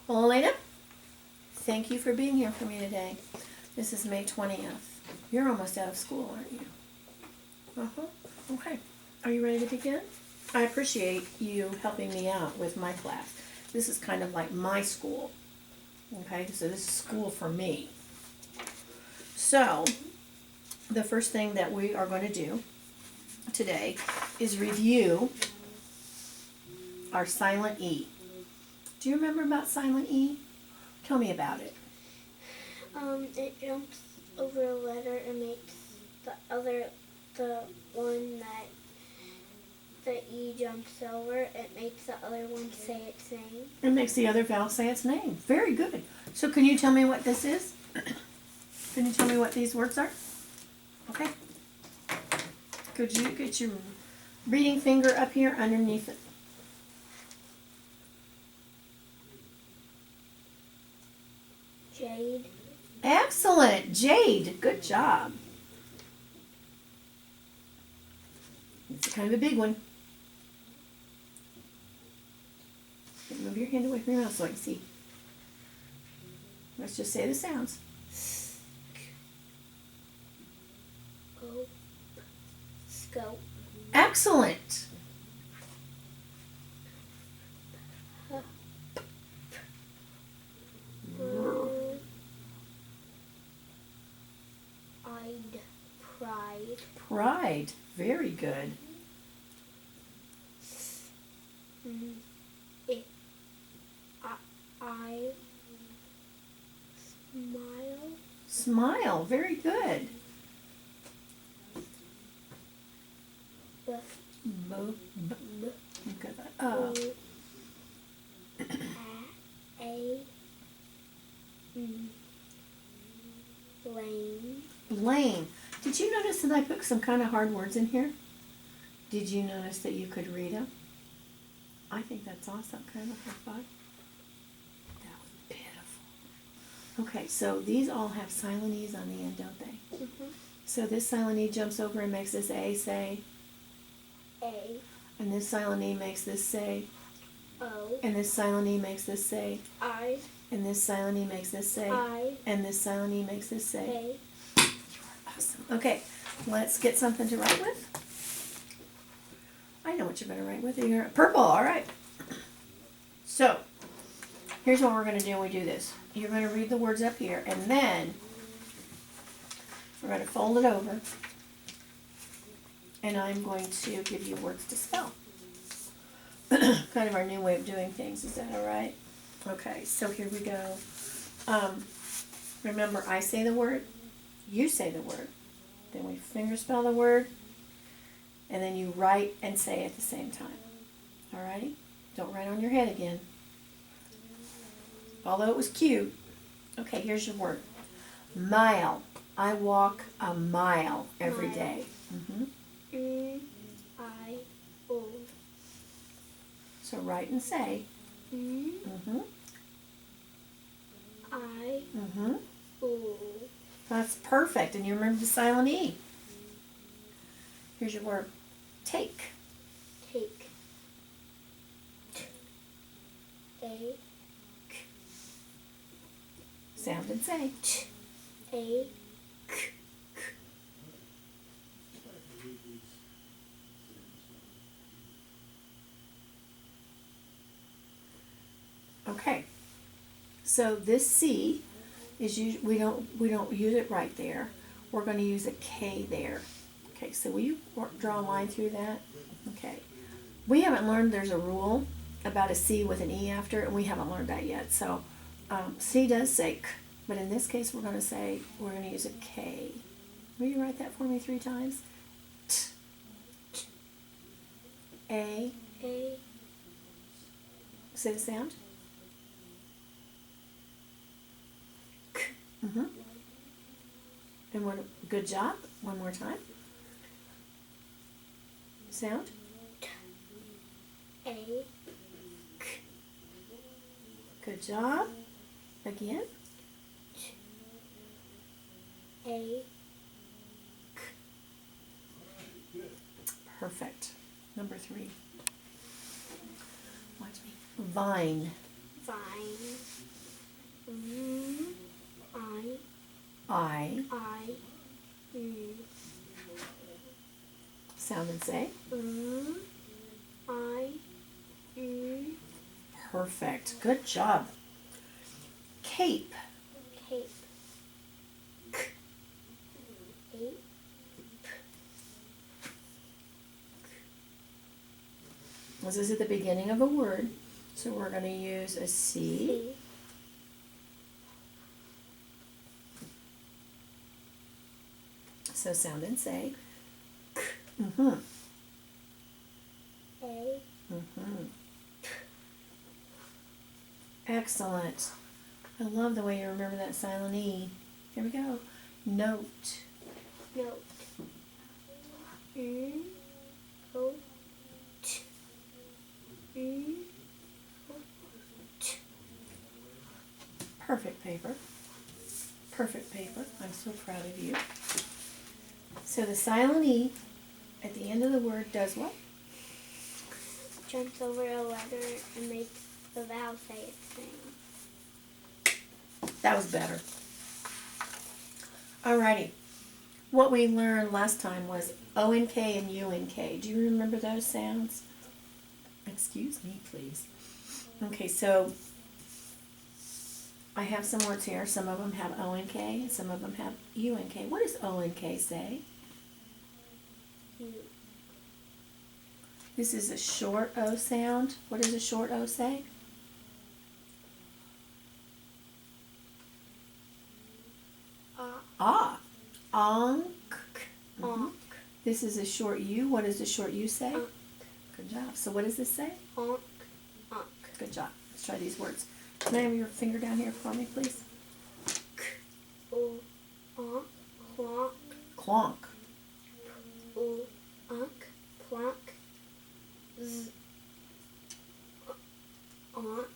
Well, Alaina, thank you for being here for me today. This is May 20th. You're almost out of school, aren't you? Uh-huh. Okay. Are you ready to begin? I appreciate you helping me out with my class. This is kind of like my school. Okay, so this is school for me. So, the first thing that we are going to do today is review our silent E. Do you remember about silent E? Tell me about it. It jumps over a letter and makes the one that the E jumps over, it makes the other one say its name. It makes the other vowel say its name. Very good. So can you tell me what this is? Can you tell me what these words are? Okay. Could you get your reading finger up here underneath it? Jade. Excellent. Jade. Good job. It's kind of a big one. Move your hand away from your mouth so I can see. Let's just say the sounds. Scope. Scope. Excellent. I'd. Pride. Pride. Very good. It. I. Smile. Smile. Very good. B. Bo, b, okay, O. A. Lane. Lane. Did you notice that I put some kind of hard words in here? Did you notice that you could read them? I think that's awesome. Can I look at five? That was pitiful. Okay, so these all have silent E's on the end, don't they? Mm-hmm. So this silent E jumps over and makes this A say. A. And this silent E makes this say. O. And this silent E makes this say. I. And this silent E makes this say. I. And this silent E makes this say. A. Awesome. Okay, let's get something to write with. I know what you're going to write with. You're purple. All right. So, here's what we're going to do when we do this. You're going to read the words up here, and then we're going to fold it over, and I'm going to give you words to spell. Kind of our new way of doing things. Is that all right? Okay, so here we go. Remember, I say the word, you say the word. Then we finger spell the word, and then you write and say at the same time. Alrighty? Don't write on your head again. Although it was cute. Okay, here's your word. Mile. I walk a mile every Mile. day. I. O. So write and say. I. Mm-hmm. O. That's perfect. And you remember the silent E. Here's your word. Take. Take. A. Sound and say. A. Okay. So this C is we don't use it right there. We're going to use a K there. Okay. So will you draw a line through that? Okay. We haven't learned there's a rule about a C with an E after it, and we haven't learned that yet. So C does say K, but in this case we're going to use a K. Will you write that for me 3 times? T. A. A. Say the sound. K. Mm-hmm. And good job. One more time. Sound. A. K. Good job. Again. A. Perfect. Number 3. Watch me. Vine. Fine. I. I. Sound and say. I. Perfect. Good job. Cape. Cape. Cape. This is at the beginning of a word, so we're going to use a C. C. So sound and say. A. Excellent. I love the way you remember that silent E. Here we go. Note. Note. O. T. Perfect paper. Perfect paper. I'm so proud of you. So the silent E at the end of the word does what? Jumps over a letter and makes the vowel say its name. That was better. Alrighty. What we learned last time was O and K and U and K. Do you remember those sounds? Excuse me, please. Okay, so I have some words here. Some of them have O and K, and some of them have U and K. What does O and K say? U. This is a short O sound. What does a short O say? Ah. Onk. Onk. This is a short U. What does a short U say? Onk. Good job. So what does this say? Onk. Onk. Good job. Let's try these words. Can I have your finger down here for me, please? O. Onk. Clonk. Clonk. O. Onk. Clonk. Z. Onk.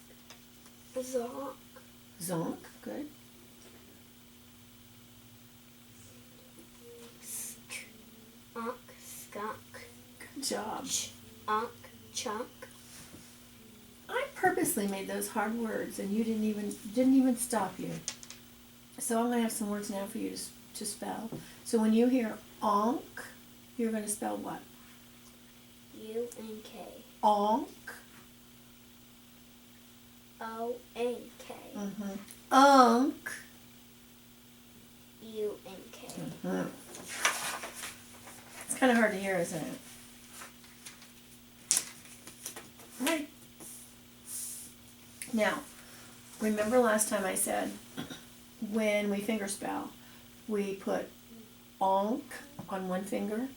Zonk. Zonk. Good. Sk. Onk. Skunk. Good job. Onk. Chunk. I purposely made those hard words, and you didn't even stop you. So I'm going to have some words now for you to spell. So when you hear onk, you're going to spell what? U and K. Onk. O and K. Unk. U and K. It's kind of hard to hear, isn't it? Right. Now, remember last time I said when we fingerspell, we put onk on one finger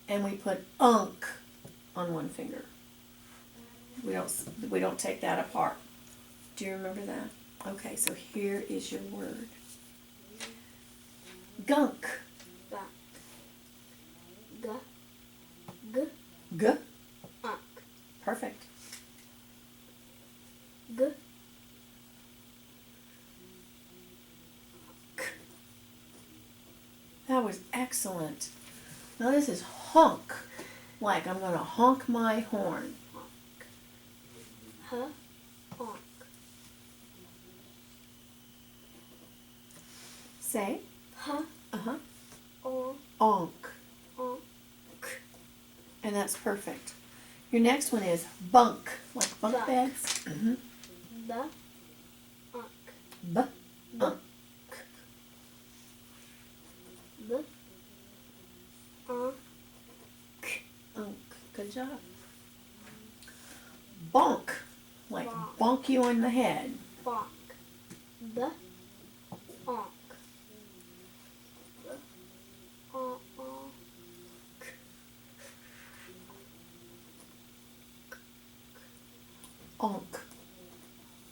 and we put unk on one finger. We don't take that apart. Do you remember that? Okay, so here is your word. Gunk. Gunk. G. G. G. Unk. Perfect. G. That was excellent. Now this is honk. Like I'm going to honk my horn. Huh? Honk. Say. Huh? Onk. Onk. Onk. And that's perfect. Your next one is bunk. Like bunk Bunk. beds. B. Unk. B. Unk. B. Unk. Unk. Good job. Bonk. Like Bonk. bonk you in the head. Bonk. B. Onk. B. Onk. Onk.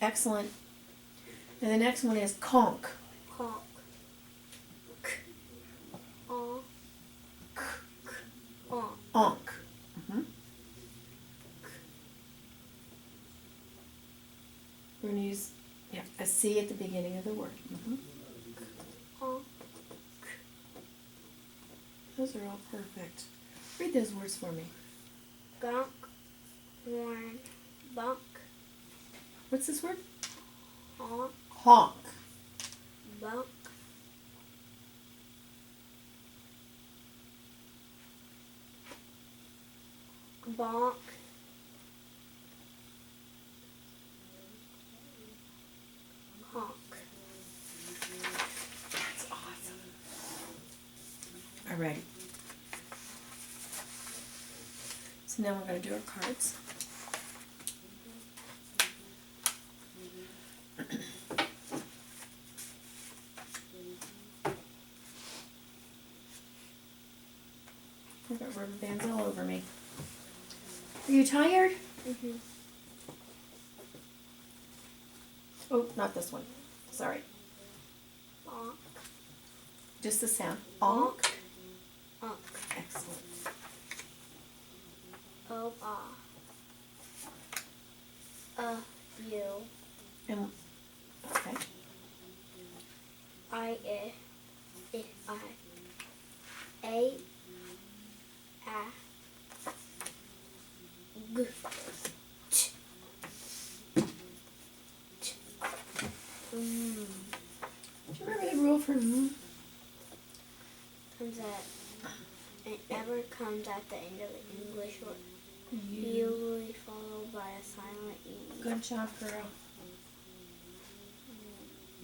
Excellent. And the next one is conk. Conk. K. Onk. Onk. Onk. We're going to use a C at the beginning of the word. Onk. Those are all perfect. Read those words for me. Gunk. Horn. Bunk. What's this word? Honk. Honk. Bump. Bonk. Honk. That's awesome. All right. So now we're going to do our cards. I've got rubber bands all over me. Are you tired? Mhm. Oh, not this one. Sorry. Bonk. Just the sound. Onk. Honk. Excellent. Oh, ah. You. And okay. I, I. A, G, ch, ch. Do you remember the rule for Comes at, it never comes at the end of an English word. You. Usually followed by a silent E. Good job, girl.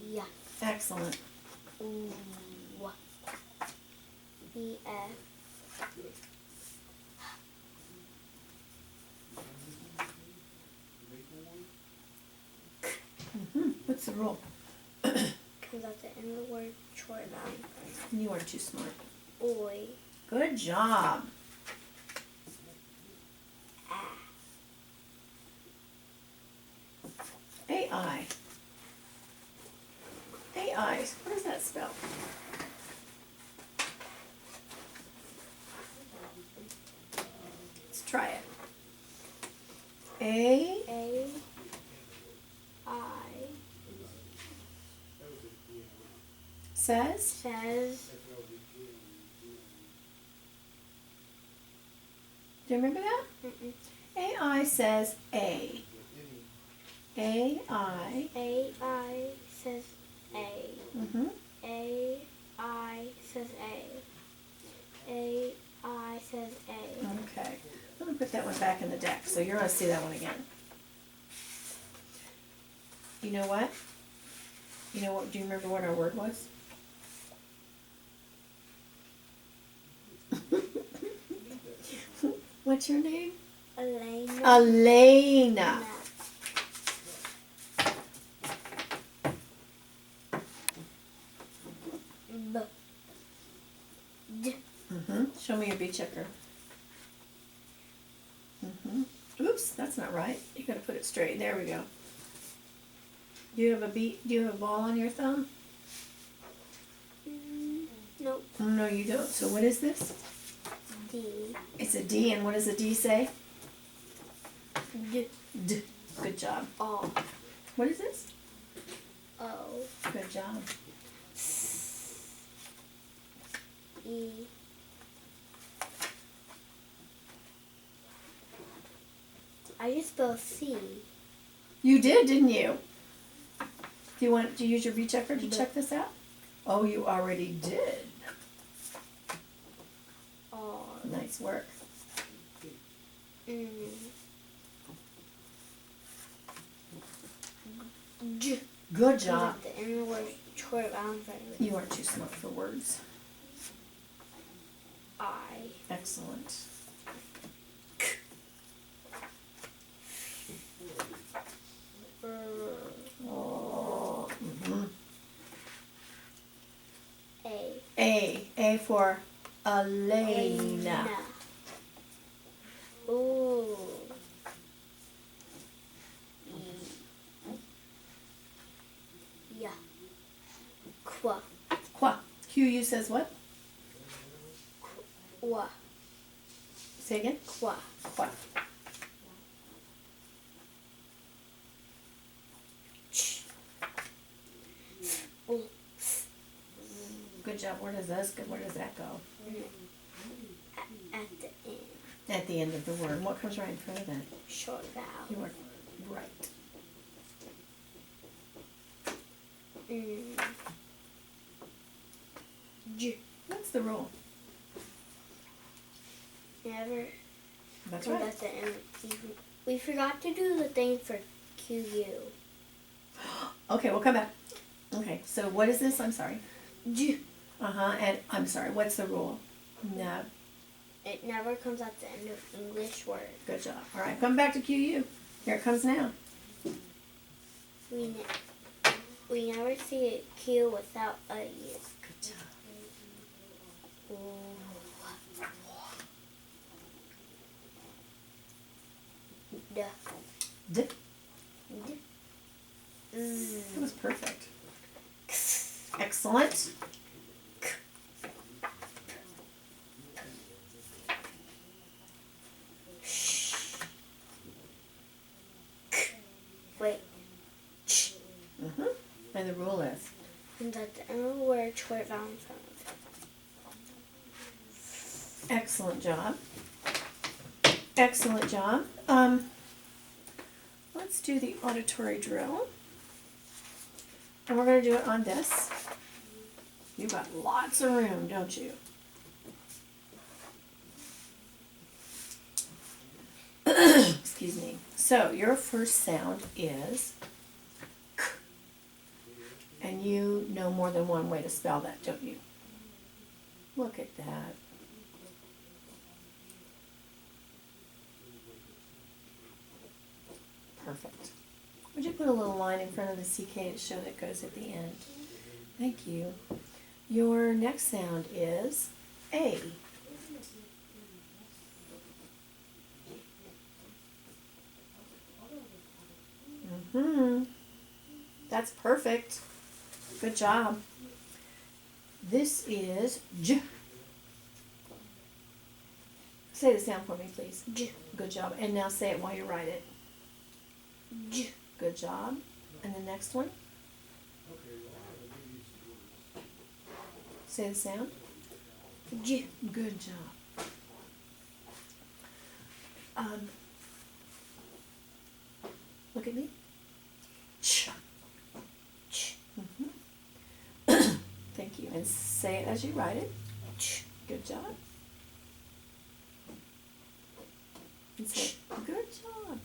Yeah. Excellent. Ooh. E, F. What's the rule? Comes at the end of the word, short vowel. You are too smart. Oi. Good job. Ah. AI. AI. What does that spell? Let's try it. A. A, I. Says. Says. Do you remember that? Mm-mm. AI says A. AI. A, I says A. Mm-hmm. A, I says A. A, I says A. Okay. I'm going to put that one back in the deck, so you're going to see that one again. You know what? You know what? Do you remember what our word was? What's your name? Alaina. Alaina. B. D. Show me your bee checker. Oops, that's not right. You got to put it straight. There we go. Do you have a bee? Do you have a ball on your thumb? Nope. Oh, no, you don't. So what is this? D. It's a D, and what does a D say? D. D. Good job. O. What is this? O. Good job. E. I just spelled C. You did, didn't you? Do you want to use your bee checker to check this out? Oh, you already did. R. Nice work. J. Good job. The end of the word short vowel. You are too smart for words. I. Excellent. Oh. A. A for Alaina. Ooh. E. Yeah. Qua. Qua. QU says what? Qua. Say again. Qua. Qua. Ch. Good job. Where does this go? Where does that go? At the end. At the end of the word. What comes right in front of that? Short vowel. You are right. J. What's the rule? Never That's comes right. at the end. We forgot to do the thing for QU. Okay, we'll come back. Okay, so what is this? I'm sorry. J. And I'm sorry, what's the rule? No. It never comes at the end of English word. Good job. All right, come back to QU. Here it comes now. We never see a Q without a U. Good job. D. D. D. That was perfect. Excellent. Wait. And the rule is? And at the end of the word, short vowel in front of it. Excellent job. Excellent job. Let's do the auditory drill. And we're going to do it on this. You've got lots of room, don't you? Excuse me. So your first sound is K. And you know more than one way to spell that, don't you? Look at that. Perfect. Would you put a little line in front of the CK to show that it goes at the end? Thank you. Your next sound is A. That's perfect. Good job. This is J. Say the sound for me, please. J. Good job. And now say it while you write it. J. Good job. And the next one? Say the sound. J. Good job. Look at me. Ch. Ch. Thank you. And say it as you write it. Ch. Good job. And say, good job.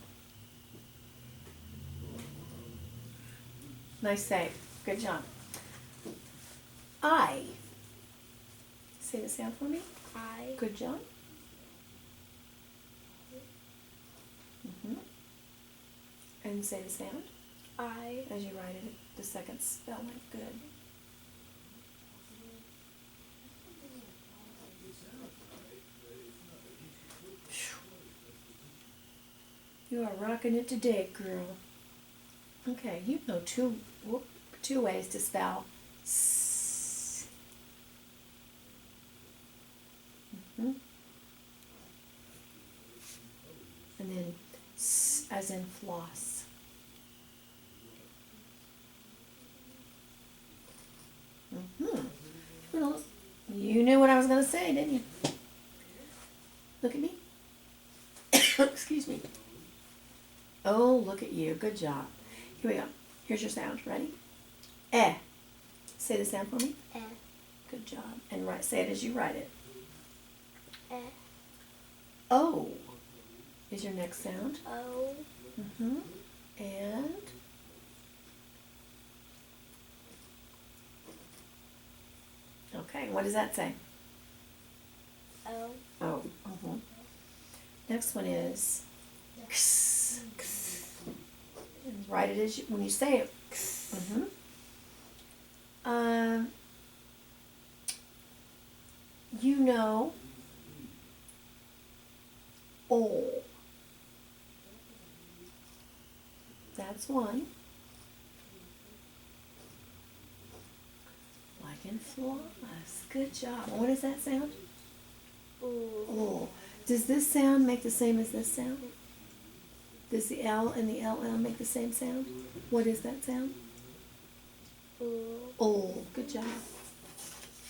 Nice say. Good job. I. Say the sound for me. I. Good job. And say the sound I. as you write it, the second spelling. Good. You are rocking it today, girl. Okay, you know two ways to spell S. And then S as in floss. Well, you knew what I was going to say, didn't you? Look at me. Excuse me. Oh, look at you. Good job. Here we go. Here's your sound. Ready? Eh. Say the sound for me. Eh. Good job. And say it as you write it. Eh. O is your next sound. O. And okay, what does that say? O. Oh. Next one is X. And write it as when you say it. You know, O. That's one. Like in floss. Good job. What does that sound? Ooh. Does this sound make the same as this sound? Does the L and the LL make the same sound? What is that sound? Ooh. Oh, good job.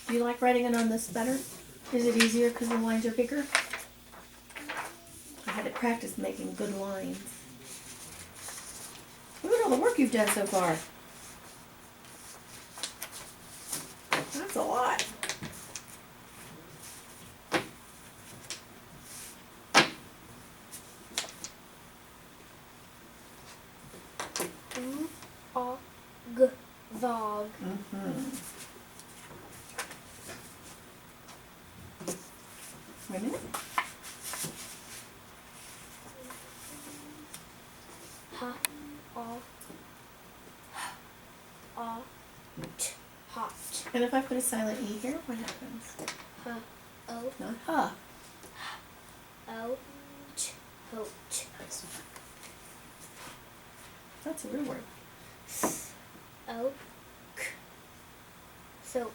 Do you like writing it on this better? Is it easier because the lines are bigger? I had to practice making good lines. Look at all the work you've done so far. lot. Zog. Wait a minute. Hot. And if I put a silent E here, what happens? O. Not ha. Hot. That's a real word. Oak. Soak.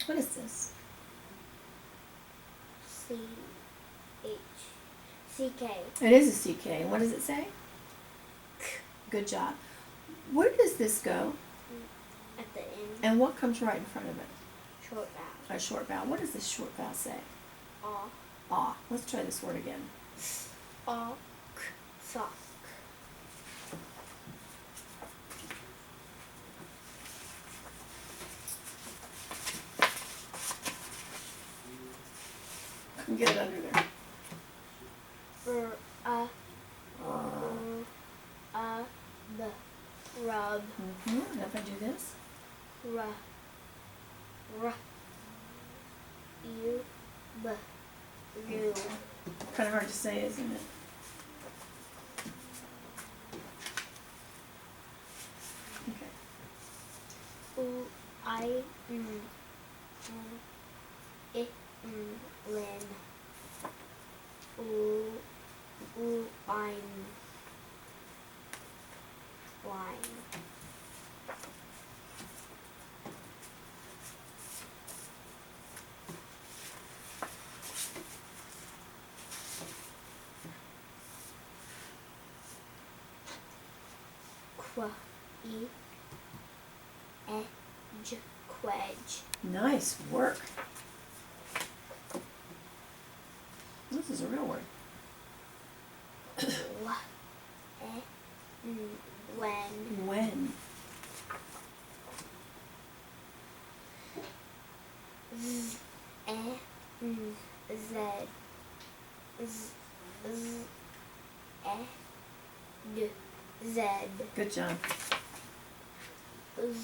What is this? CK. It is a CK. And what does it say? Good job. Where does this go? At the end. And what comes right in front of it? Short vowel. A short vowel. What does this short vowel say? Aw. Ah. Let's try this word again. Sock. Get it under there. The rub. And if I do this? Rue. Kind of hard to say, isn't it? Okay. Lin. I'm line. Quedge. Nice work. This is a real word. When. Zed. Good job. Zed.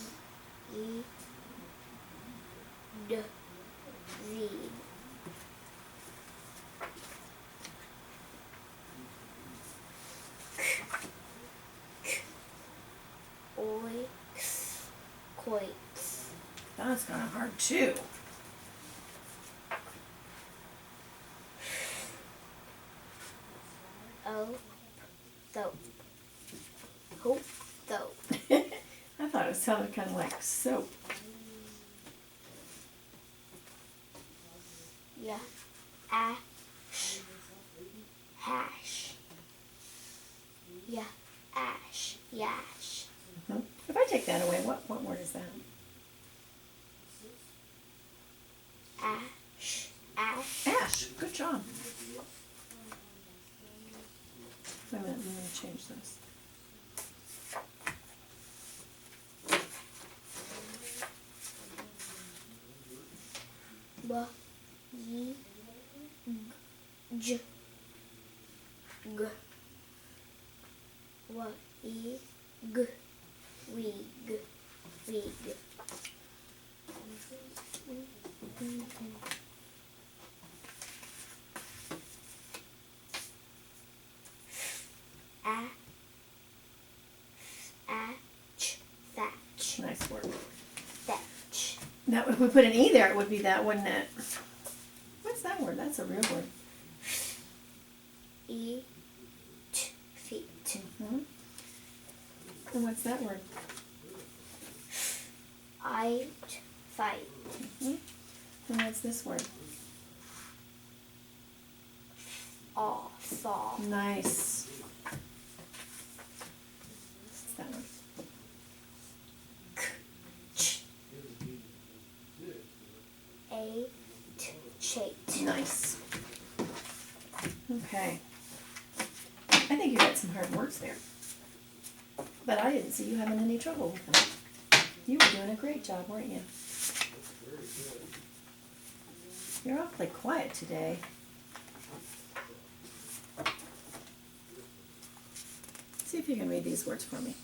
Quoits. That's kind of hard too. Though. Hope though. I thought it sounded kind of like soap. Yeah. Hash. Yeah. Ash. Yash. If I take that away, what word is that? Ash. Ash. Good job. Wait a minute, I'm going to change this. Wig. Thatch. Nice word. Thatch. Now, if we put an E there, it would be that, wouldn't it? What's that word? That's a real word. Feet. And what's that word? Fight. And what's this word? Thaw. Nice. What's that one? Chate. Nice. Okay. I think you got some hard words there. But I didn't see you having any trouble with them. You were doing a great job, weren't you? You're awfully quiet today. See if you can read these words for me.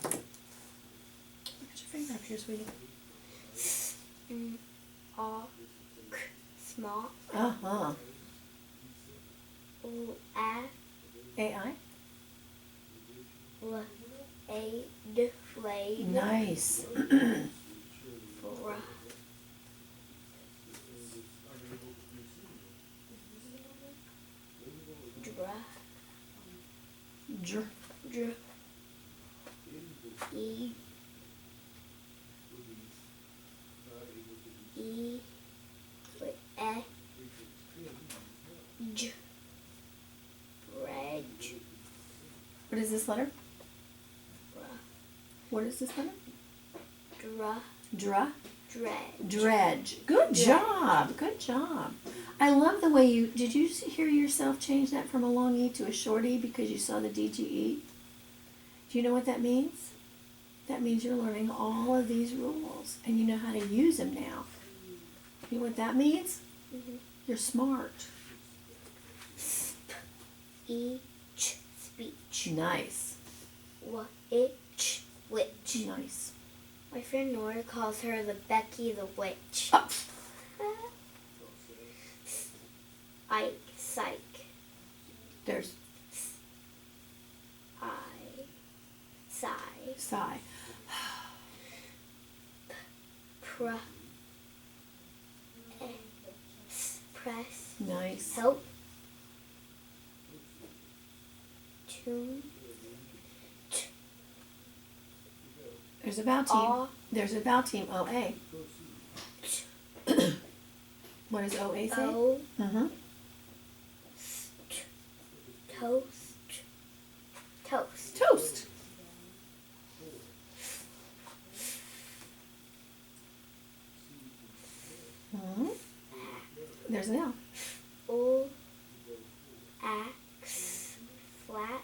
Look at your finger up here, sweetie. Small. Uh-huh. A-I? Blade. Nice. Dr. E. Bridge. What is this letter? What is this letter? Dredge. Dredge. Good job. Good job. I love the way you, did you hear yourself change that from a long E to a short E because you saw the DGE? Do you know what that means? That means you're learning all of these rules and you know how to use them now. You know what that means? Mm-hmm. You're smart. Speech. Nice. Witch. Nice. My friend Nora calls her the Becky the Witch. Oh. Psych. There's sigh. Press. Nice. Help. Tune. There's about team. There's about team OA. What does OA say? Mm-hmm. Toast. Mm-hmm. There's an L. Flat.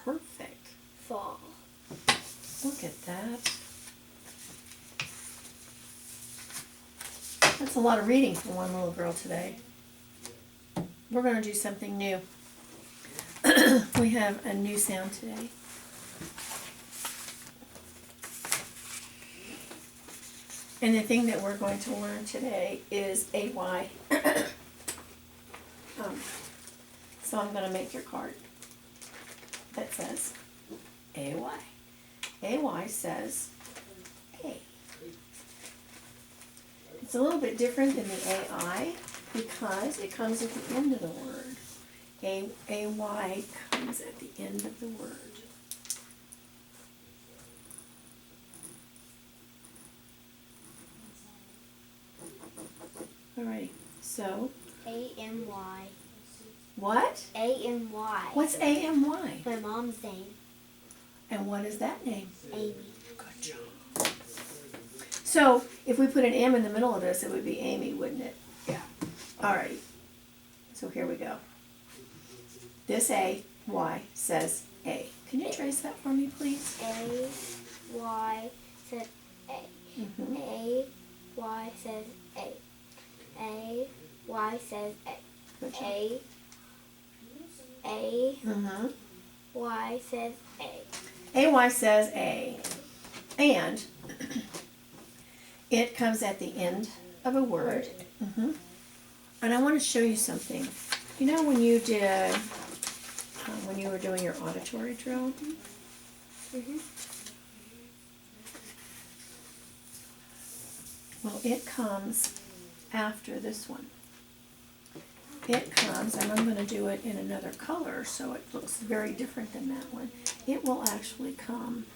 Perfect. Fall. Look at that. That's a lot of reading for one little girl today. We're going to do something new. We have a new sound today. And the thing that we're going to learn today is AY. So I'm going to make your card that says AY. AY says A. It's a little bit different than the AI because it comes at the end of the word. AY comes at the end of the word. Alrighty, so. A-M-Y. What? A-M-Y. What's A-M-Y? My mom's name. And what is that name? Amy. Good job. So, if we put an M in the middle of this, it would be Amy, wouldn't it? Yeah. Alrighty. So here we go. This A-Y says A. Can you trace that for me, please? A-Y says A. Mm-hmm. A-Y says A. A-Y says A. Good job. A. Y says A. AY says A. And it comes at the end of a word. Mm-hmm. And I want to show you something. You know when you did, when you were doing your auditory drill? Mm-hmm. Well, it comes after this one. It comes, and I'm going to do it in another color so it looks very different than that one. It will actually come